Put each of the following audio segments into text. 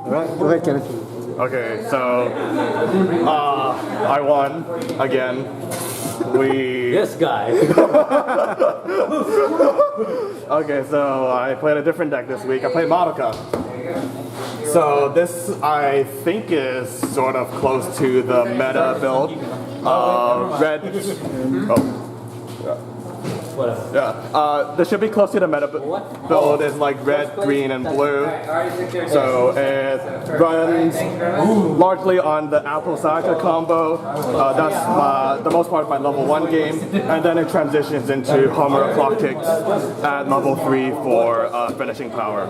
Alright, go ahead, Kenneth. Okay, so I won again. This guy. Okay, so I played a different deck this week. I played Madoka. So this, I think, is sort of close to the meta build. Red. Whatever. Yeah. This should be close to the meta build. Is like red, green, and blue. So it runs largely on the Apple Saga combo. That's the most part of my level 1 game, and then it transitions into Hammer Clock Kicks at level 3 for finishing power.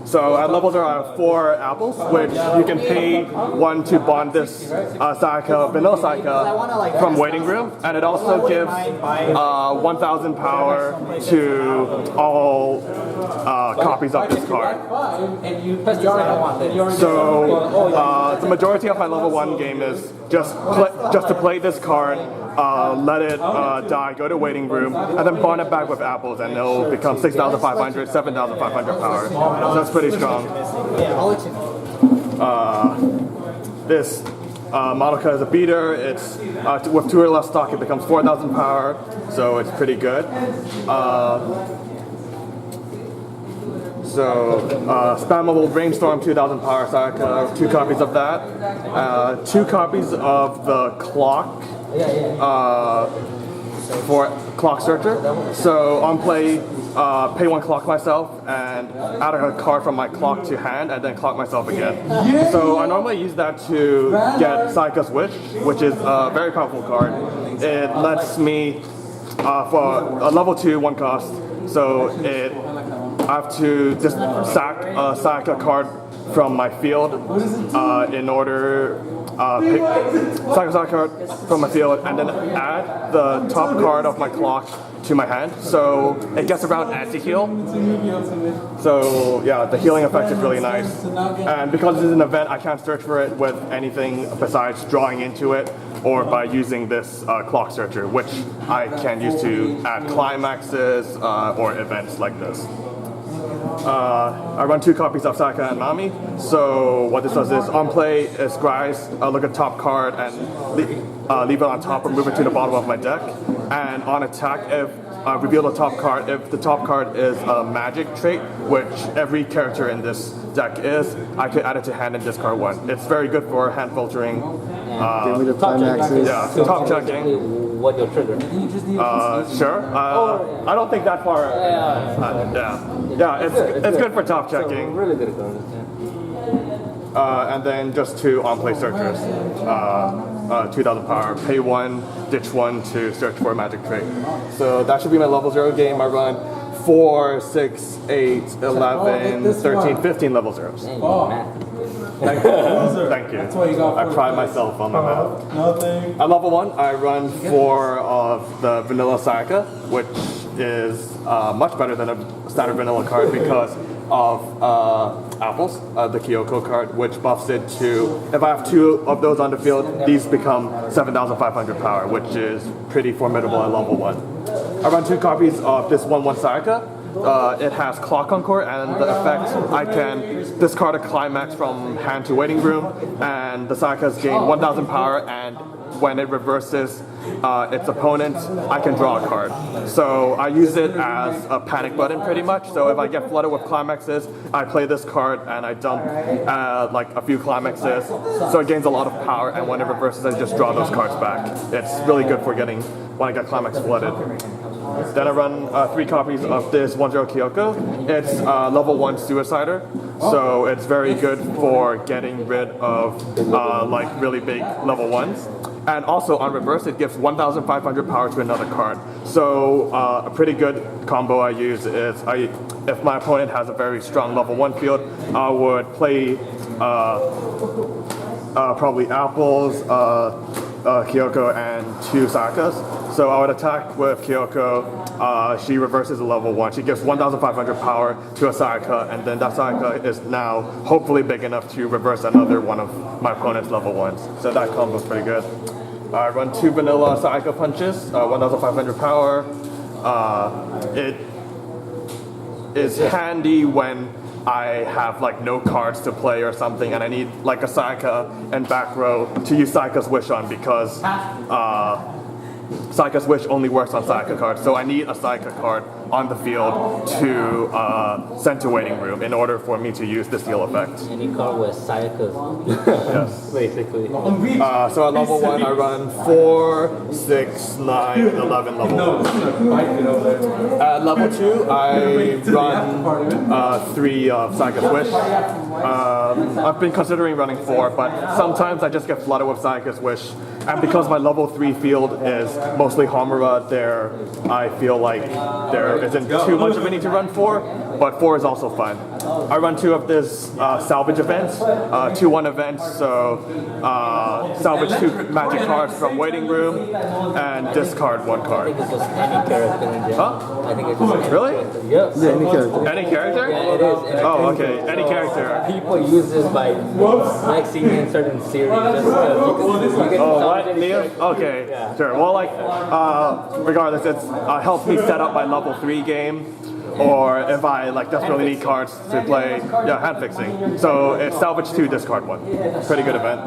So at level 0 I have 4 apples, which you can pay 1 to bond this vanilla Saika from Waiting Room, and it also gives 1,000 power to all copies of this card. So the majority of my level 1 game is just to play this card, let it die, go to Waiting Room, and then bond it back with apples, and it'll become 6,500, 7,500 power. So that's pretty strong. This Madoka is a beater. It's with 2 or less stock, it becomes 4,000 power, so it's pretty good. Spammable Brainstorm 2,000 power, Saika, 2 copies of that. 2 copies of the clock for Clock Searcher. So on play, pay 1 clock myself and add a card from my clock to hand and then clock myself again. So I normally use that to get Saika's Wish, which is a very powerful card. It lets me, for a level 2 1 cost, so I have to just sack a card from my field in order sack a card from my field and then add the top card of my clock to my hand, so it gets around anti-heal. So yeah, the healing effect is really nice, and because this is an event, I can't search for it with anything besides drawing into it or by using this clock searcher, which I can use to add climaxes or events like this. I run 2 copies of Saika and Mami. So what this does is, on play, it scries, look at top card and leave it on top or move it to the bottom of my deck. And on attack, if reveal the top card, if the top card is a magic trait, which every character in this deck is, I could add it to hand and discard 1. It's very good for hand filtering. Give me the climaxes. Yeah, top checking. What your trigger? Sure. I don't think that far. Yeah, it's good for top checking. Really good card. And then just 2 on-play searchers. 2,000 power. Pay 1, ditch 1 to search for a magic trait. So that should be my level 0 game. I run 4, 6, 8, 11, 13, 15 level 0s. Thank you. I pride myself on my math. At level 1, I run 4 of the vanilla Saika, which is much better than a standard vanilla card because of apples, the Kyoko card, which buffs it to, if I have 2 of those on the field, these become 7,500 power, which is pretty formidable at level 1. I run 2 copies of this 1/1 Saika. It has Clock Encore, and the effect, I can discard a climax from hand to Waiting Room, and the Saikas gain 1,000 power, and when it reverses its opponent, I can draw a card. So I use it as a panic button pretty much, so if I get flooded with climaxes, I play this card and I dump like a few climaxes, so it gains a lot of power, and when it reverses, I just draw those cards back. It's really good for getting, when I get climax flooded. Then I run 3 copies of this 1/0 Kyoko. It's level 1 Suicider, so it's very good for getting rid of like really big level 1s. And also on reverse, it gives 1,500 power to another card. So a pretty good combo I use is, if my opponent has a very strong level 1 field, I would play probably apples, Kyoko, and 2 Saikas. So I would attack with Kyoko, she reverses a level 1, she gives 1,500 power to a Saika, and then that Saika is now hopefully big enough to reverse another one of my opponent's level 1s. So that combo is pretty good. I run 2 vanilla Saika punches, 1,500 power. It is handy when I have like no cards to play or something, and I need like a Sayaka and back row to use Sayaka's Wish on because Sayaka's Wish only works on Sayaka cards, so I need a Sayaka card on the field to send to waiting room in order for me to use the seal effect. Any card with Sayaka's. Yes. Basically. So at level 1 I run 4, 6, 9, 11 level 1. At level 2 I run 3 of Sayaka's Wish. I've been considering running 4, but sometimes I just get flooded with Sayaka's Wish. And because my level 3 field is mostly Homura, I feel like there isn't too much of a need to run 4, but 4 is also fun. I run 2 of this salvage events, 2-1 events, so salvage 2 magic cards from waiting room and discard 1 I card. think it's just any character in general. Huh? I think it's just any Really? character. Yes. Yeah, any character. Any character? Yeah, it is. And I Oh, think okay. Any character. people use this by maxing in certain series just because you can Oh, solve what? any Liam? character. Okay, Yeah. sure. Well, like, regardless, it's helps me set up my level 3 game, or if I like desperately need cards to play, hand fixing. So it's salvage 2, discard 1. Pretty good event.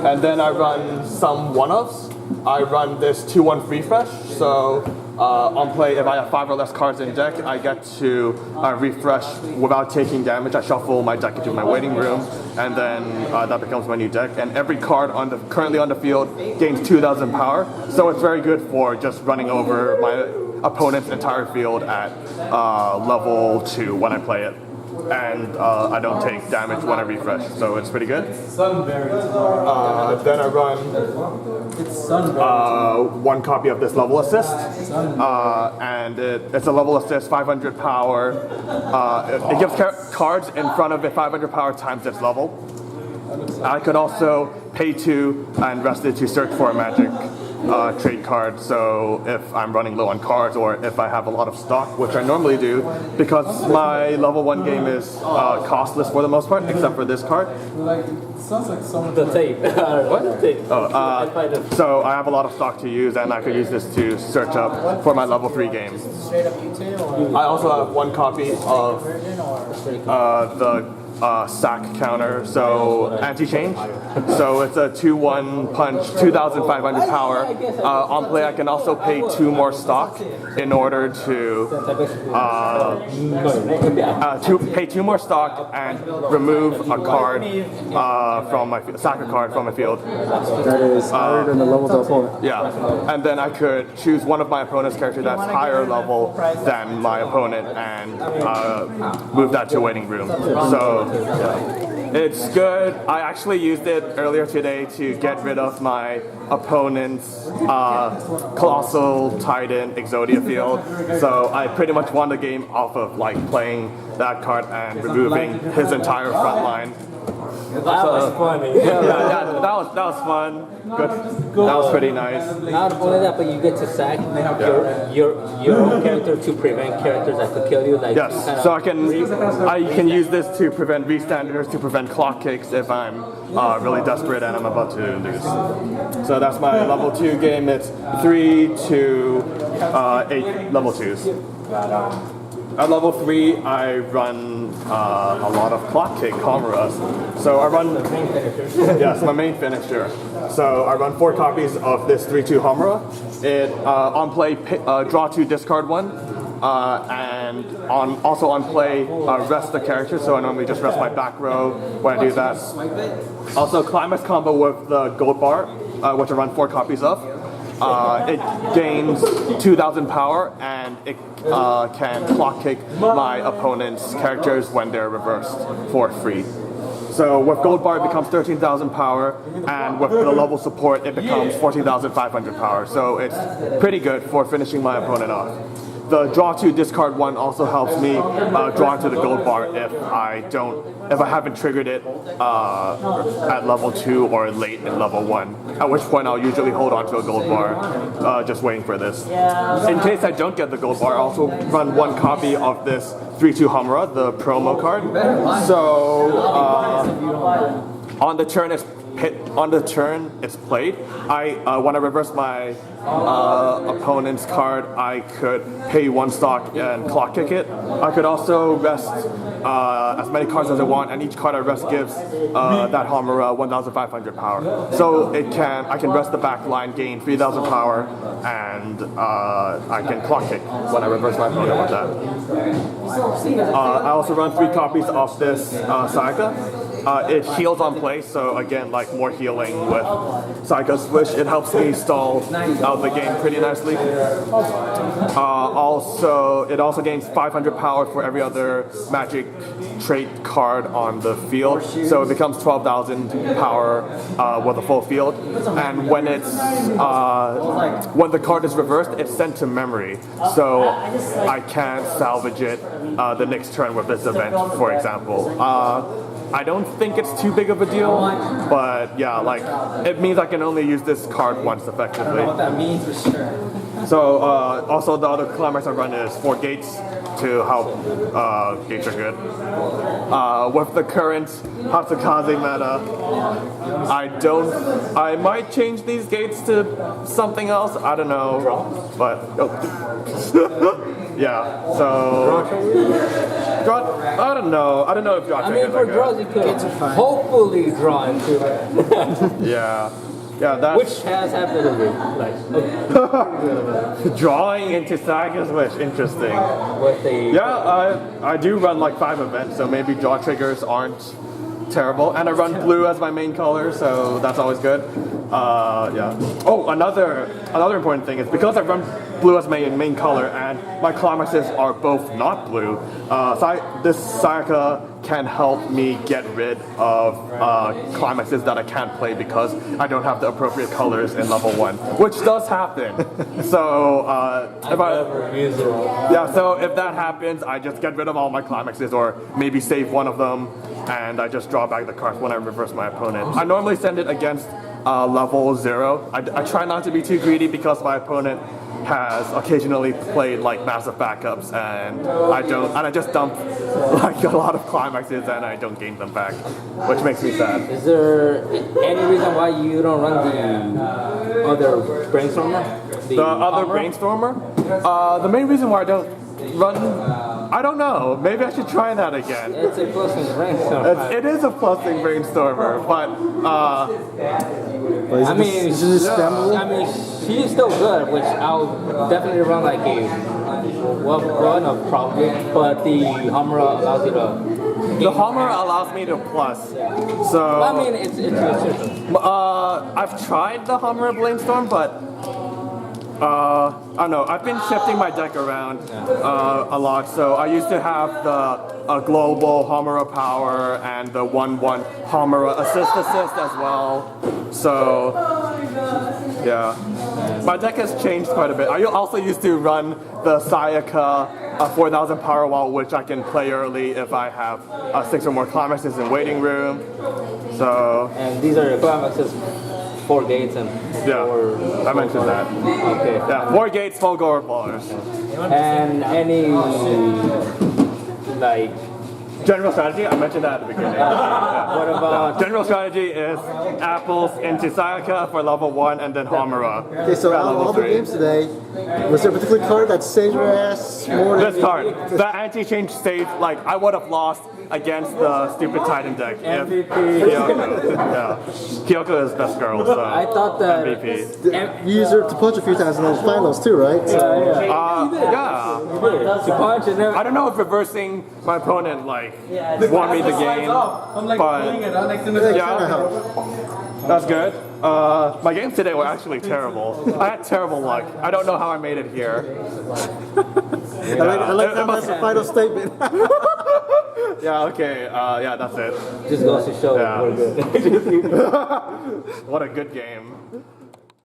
And then I run some one-offs. I run this 2-1 refresh. So on play, if I have 5 or less cards in deck, I get to refresh without taking damage. I shuffle my deck into my waiting room, and then that becomes my new deck. And every card currently on the field gains 2,000 power. So it's very good for just running over my opponent's entire field at level 2 when I play it. And I don't take damage when I refresh, so it's pretty good. Then I run 1 copy of this level assist, and it's a level assist, 500 power. It gives cards in front of it 500 power times its level. I could also pay 2 and rest it to search for a magic trade card, so if I'm running low on cards or if I have a lot of stock, which I normally do, because my level 1 game is costless for the most part, except for this card. The tape. What? The tape. So I have a lot of stock to use, and I could use this to search up for my level 3 game. I also have 1 copy of the sack counter, so anti-change. So it's a 2-1 punch, 2,500 power. On play, I can also pay 2 more stock in order to pay 2 more stock and remove a card from my sack a card from my field. That is higher than the level of the opponent. Yeah, and then I could choose one of my opponent's characters that's higher level than my opponent and move that to waiting room. So it's good. I actually used it earlier today to get rid of my opponent's Colossal Titan Exodia field. So I pretty much won the game off of like playing that card and removing his entire front line. That was funny. Yeah, that was fun. Good. That was pretty nice. Not only that, but you get to sack your own character to prevent characters that could kill you. Like Yes, so I can use this to prevent restanders, to prevent clock kicks if I'm really desperate and I'm about to lose. So that's my level 2 game. It's 3 to 8 level 2s. At level 3, I run a lot of clock kick Komaras. So I run, yes, my main finisher. So I run 4 copies of this 3-2 Homura. It on play draw 2, discard 1, and also on play rest the character. So I normally just rest my back row when I do that. Also climax combo with the gold bar, which I run 4 copies of. It gains 2,000 power, and it can clock kick my opponent's characters when they're reversed for free. So with gold bar it becomes 13,000 power, and with the level support it becomes 14,500 power. So it's pretty good for finishing my opponent off. The draw 2, discard 1 also helps me draw into the gold bar if I haven't triggered it at level 2 or late in level 1. At which point I'll usually hold on to a gold bar, just waiting for this. In case I don't get the gold bar, I also run 1 copy of this 3-2 Homura, the promo card. So on the turn, hit on the turn it's played, when I reverse my opponent's card, I could pay 1 stock and clock kick it. I could also rest as many cards as I want, and each card I rest gives that Homura 1,500 power. So I can rest the back line, gain 3,000 power, and I can clock kick when I reverse my opponent with that. I also run 3 copies of this Sayaka. It heals on play, so again, like more healing with Sayaka Swish. It helps me stall out the game pretty nicely. It also gains 500 power for every other magic trait card on the field, so it becomes 12,000 power with a full field. And when the card is reversed, it's sent to memory, so I can't salvage it the next turn with this event, for example. I don't think it's too big of a deal, but yeah, like it means I can only use this card once effectively. What that means for sure. So also the other climax I run is 4 gates to help gates are good. With the current Hatsukaze meta, I might change these gates to something else. I don't know, but yeah. So I don't know. I don't know if draw triggers for draws you could hopefully draw into it. Yeah, that. Which has happened to me. Like, drawing into Sayaka's Wish, interesting. I do run like 5 events, so maybe draw triggers aren't terrible. And I run blue as my main color, so that's always good. Oh, another important thing is because I run blue as my main color and my climaxes are both not blue, this Sayaka can help me get rid of climaxes that I can't play because I don't have the appropriate colors in level 1, which does happen. So if that happens, I just get rid of all my climaxes or maybe save one of them, and I just draw back the cards when I reverse my opponent. I normally send it against level 0. I try not to be too greedy because my opponent has occasionally played like massive backups, and I just dump like a lot of climaxes and I don't gain them back, which makes me sad. Is there any reason why you don't run the other brainstormer? The other brainstormer? The main reason why I don't run, I don't know. Maybe I should try that again. It's a plus in brainstormer. It is a plus in brainstormer, she's still good, which I'll definitely run like a one of probably, but the Homura allows you to. The Homura allows me to plus. So I mean, it's I've tried the Homura brainstorm, but I don't know. I've been shifting my deck around a lot. So I used to have the global Homura power and the 1/1 Homura assist as well. So yeah, my deck has changed quite a bit. I also used to run the Sayaka 4,000 power wall, which I can play early if I have 6 or more climaxes in waiting room. So and these are your climaxes. 4 gates and 4 I mentioned that. Okay. Yeah, 4 gates, 4 gold bars. And any like general strategy? I mentioned that at the beginning. What about general strategy is apples into Sayaka for level 1 and then Homura. Okay, so out of all the games today, was there a particular card that saved your ass more than this card? The anti-change saved, like I would have lost against the stupid Titan deck. MVP. Kyoko is best girl, so I thought that MVP. You used her to punch a few times in those finals too, right? To punch and I don't know if reversing my opponent like won me the game, but that's good. My games today were actually terrible. I had terrible luck. I don't know how I made it here. I like how that's the final statement. Yeah, okay. Yeah, that's it. just goes to show we're good. What a good game.